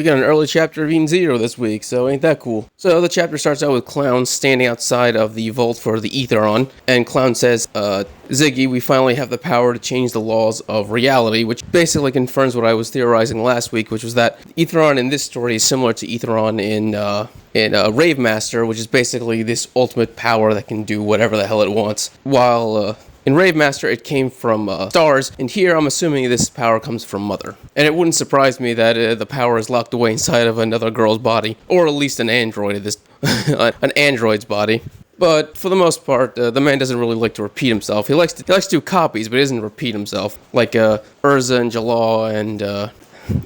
We got an early chapter of Eden Zero this week, so ain't that cool. So the chapter starts out with Clown standing outside of the vault for the Aetheron, and Clown says, Ziggy, we finally have the power to change the laws of reality, which basically confirms what I was theorizing last week, which was that Aetheron in this story is similar to Aetheron in Rave Master, which is basically this ultimate power that can do whatever the hell it wants. While in Rave Master, it came from stars, and here I'm assuming this power comes from Mother. And it wouldn't surprise me that the power is locked away inside of another girl's body, or at least an android of this, an android's body. But for the most part, the man doesn't really like to repeat himself. He likes to do copies, but he doesn't repeat himself. Like Urza and Jalal and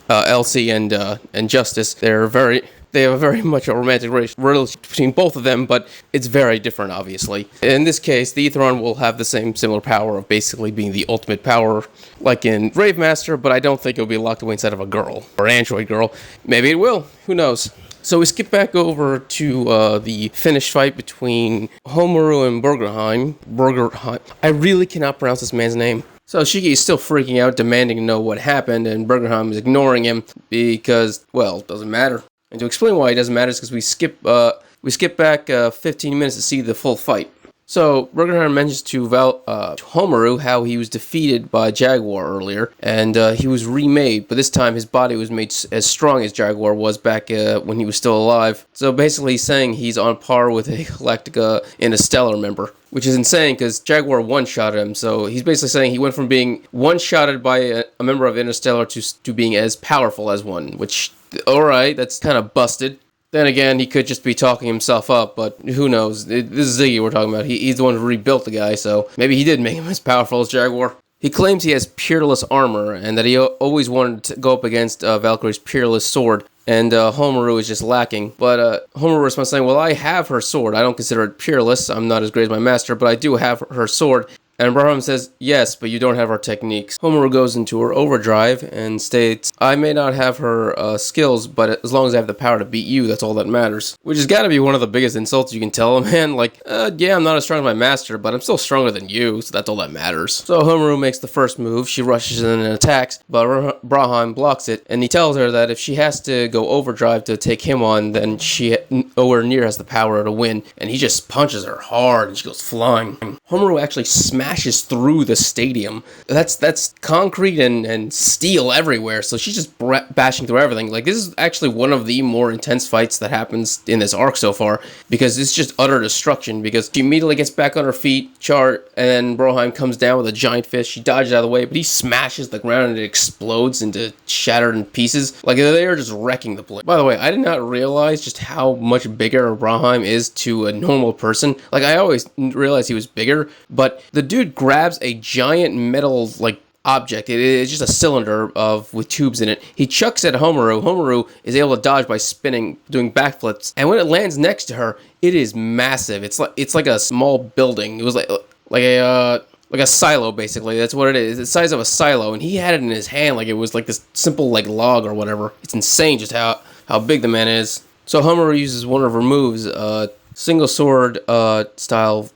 Elsie and Justice, they have very much a romantic relationship between both of them, but it's very different, obviously. In this case, the Aetheron will have the similar power of basically being the ultimate power, like in Rave Master, but I don't think it'll be locked away inside of a girl, or android girl. Maybe it will, who knows. So we skip back over to the finished fight between Homaru and Burgerheim. I really cannot pronounce this man's name. So Shiki is still freaking out, demanding to know what happened, and Burgerheim is ignoring him because, well, it doesn't matter. And to explain why it doesn't matter is because we skip back 15 minutes to see the full fight. So Burgerheim mentions to Homaru how he was defeated by Jaguar earlier, and he was remade, but this time his body was made as strong as Jaguar was back when he was still alive. So basically he's saying he's on par with a Galactica Interstellar member, which is insane because Jaguar one-shotted him. So he's basically saying he went from being one-shotted by a member of Interstellar to being as powerful as one, which, alright, that's kind of busted. Then again, he could just be talking himself up, but who knows? This is Ziggy we're talking about. He's the one who rebuilt the guy, so maybe he did make him as powerful as Jaguar. He claims he has peerless armor, and that he always wanted to go up against Valkyrie's peerless sword, and Homaru is just lacking. But Homaru responds saying, well, I have her sword. I don't consider it peerless. I'm not as great as my master, but I do have her sword. And Burgerheim says, yes, but you don't have her techniques. Homaru goes into her overdrive and states, I may not have her skills, but as long as I have the power to beat you, that's all that matters. Which has got to be one of the biggest insults you can tell a man. Like, yeah, I'm not as strong as my master, but I'm still stronger than you, so that's all that matters. So Homaru makes the first move. She rushes in and attacks, but Burgerheim blocks it. And he tells her that if she has to go overdrive to take him on, then she nowhere near has the power to win. And he just punches her hard, and she goes flying. Homaru actually smashes through the stadium. That's concrete and steel everywhere, so she's just bashing through everything. Like, this is actually one of the more intense fights that happens in this arc so far, because it's just utter destruction, because she immediately gets back on her feet, and then Burgerheim comes down with a giant fist. She dodges out of the way, but he smashes the ground and it explodes into shattered in pieces. Like, they are just wrecking the place. By the way, I did not realize just how much bigger Burgerheim is to a normal person. Like, I always realized he was bigger, but the dude grabs a giant metal, like, object. It's just a cylinder with tubes in it. He chucks it at Homaru. Homaru is able to dodge by spinning, doing backflips. And when it lands next to her, it is massive. It's like a small building. It was like a silo, basically. That's what it is. It's the size of a silo, and he had it in his hand like it was like this simple like log or whatever. It's insane just how big the man is. So Homaru uses one of her moves, single sword style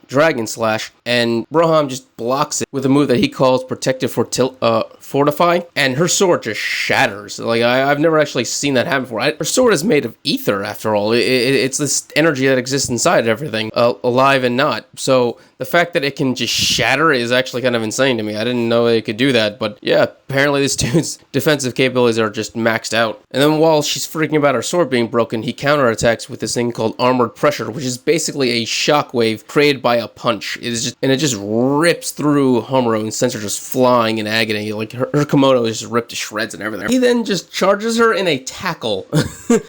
Dragon Slash, and Burgerheim just blocks it with a move that he calls Protective Fortify, and her sword just shatters. Like, I've never actually seen that happen before. Her sword is made of ether, after all. It's this energy that exists inside everything, alive and not. So the fact that it can just shatter is actually kind of insane to me. I didn't know it could do that, but yeah, apparently this dude's defensive capabilities are just maxed out. And then while she's freaking about her sword being broken, he counterattacks with this thing called Armored Pressure, which is basically a shockwave created by a punch. It just rips through Homaru and sends her just flying in agony. Like, her kimono is just ripped to shreds and everything. He then just charges her in a tackle.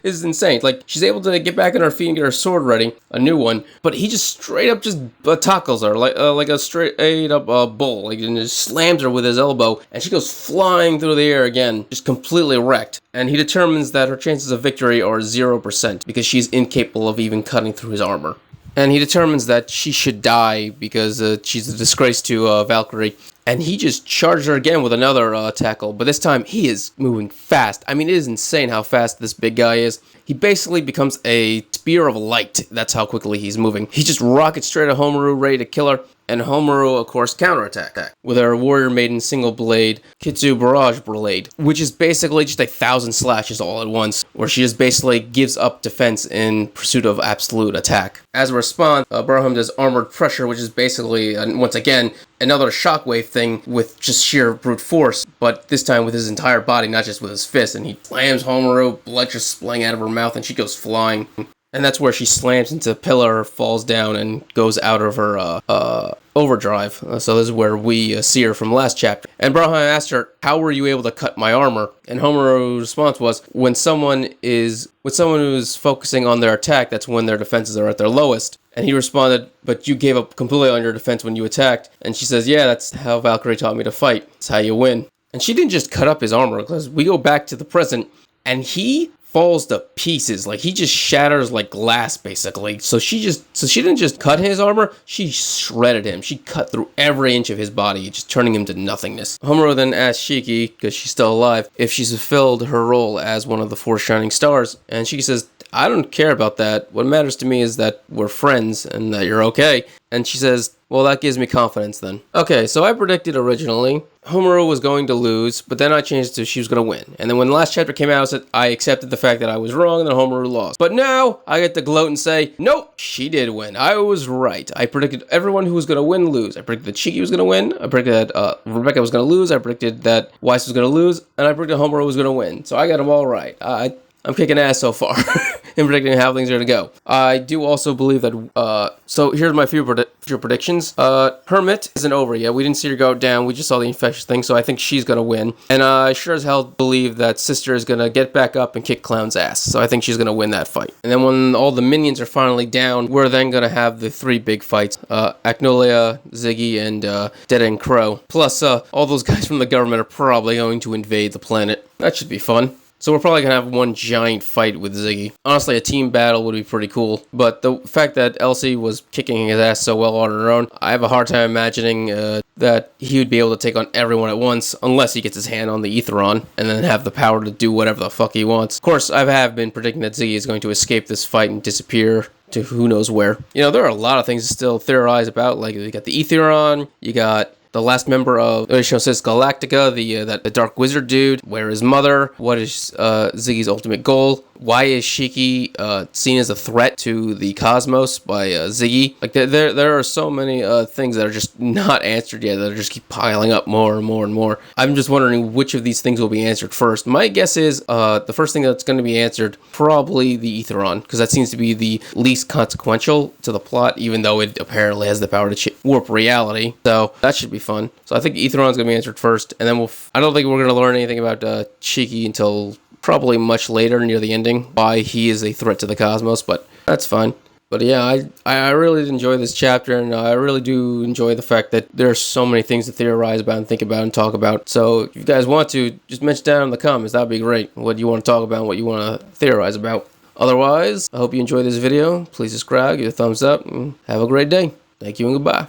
It's insane. Like, she's able to get back on her feet and get her sword ready, a new one, but he just straight up just tackles her like a straight up bull. Like, and just slams her with his elbow, and she goes flying through the air again, just completely wrecked. And he determines that her chances of victory are 0% because she's incapable of even cutting through his armor. And he determines that she should die because she's a disgrace to Valkyrie. And he just charged her again with another tackle, but this time he is moving fast. I mean, it is insane how fast this big guy is. He basically becomes a spear of light. That's how quickly he's moving. He just rockets straight at Homaru, ready to kill her. And Homura, of course, counterattack with her Warrior Maiden single blade Kitsu Barrage Blade, which is basically just 1,000 slashes all at once, where she just basically gives up defense in pursuit of absolute attack. As a response, Barahum does Armored Pressure, which is basically, once again, another shockwave thing with just sheer brute force, but this time with his entire body, not just with his fist, and he slams Homura, blood just splaying out of her mouth, and she goes flying. And that's where she slams into a pillar, falls down, and goes out of her overdrive. So this is where we see her from last chapter. And Brahma asked her, "How were you able to cut my armor?" And Homeru's response was, when someone who's focusing on their attack, that's when their defenses are at their lowest. And he responded, "But you gave up completely on your defense when you attacked." And she says, "Yeah, that's how Valkyrie taught me to fight. It's how you win." And she didn't just cut up his armor, because we go back to the present, and he falls to pieces. Like, he just shatters like glass, basically. So she didn't just cut his armor, she shredded him. She cut through every inch of his body, just turning him to nothingness. Homura then asks Shiki, because she's still alive, if she's fulfilled her role as one of the 4 shining stars. And Shiki says, "I don't care about that. What matters to me is that we're friends and that you're okay." And she says, "Well, that gives me confidence then." Okay, so I predicted originally Homura was going to lose, but then I changed it to she was going to win. And then when the last chapter came out, I accepted the fact that I was wrong and that Homura lost. But now I get to gloat and say, nope, she did win. I was right. I predicted everyone who was going to win lose. I predicted that Shiki was going to win. I predicted that Rebecca was going to lose. I predicted that Weiss was going to lose. And I predicted Homura was going to win. So I got them all right. I'm kicking ass so far in predicting how things are going to go. I do also believe that, so here's my future predictions. Hermit isn't over yet. We didn't see her go down. We just saw the infectious thing, so I think she's going to win. And I sure as hell believe that Sister is going to get back up and kick Clown's ass. So I think she's going to win that fight. And then when all the minions are finally down, we're then going to have the 3 big fights. Agnolia, Ziggy, and Dead End Crow. Plus, all those guys from the government are probably going to invade the planet. That should be fun. So we're probably going to have one giant fight with Ziggy. Honestly, a team battle would be pretty cool. But the fact that Elsie was kicking his ass so well on her own, I have a hard time imagining that he would be able to take on everyone at once, unless he gets his hand on the Aetheron, and then have the power to do whatever the fuck he wants. Of course, I have been predicting that Ziggy is going to escape this fight and disappear to who knows where. You know, there are a lot of things to still theorize about. Like, you got the Aetheron, you got the last member of Oceanosis Galactica, the Dark Wizard dude. Where is Mother? What is Ziggy's ultimate goal? Why is Shiki seen as a threat to the cosmos by Ziggy? Like, there are so many things that are just not answered yet, that are just keep piling up more and more and more. I'm just wondering which of these things will be answered first. My guess is the first thing that's going to be answered, probably the Aetheron, because that seems to be the least consequential to the plot, even though it apparently has the power to warp reality. So that should be fun. So I think Aetheron's going to be answered first, and then I don't think we're going to learn anything about Shiki until probably much later, near the ending, why he is a threat to the cosmos, but that's fine. But yeah, I really did enjoy this chapter, and I really do enjoy the fact that there's so many things to theorize about and think about and talk about. So if you guys want to, just mention down in the comments, that'd be great, what you want to talk about and what you want to theorize about. Otherwise, I hope you enjoyed this video. Please subscribe, give it a thumbs up, and have a great day. Thank you and goodbye.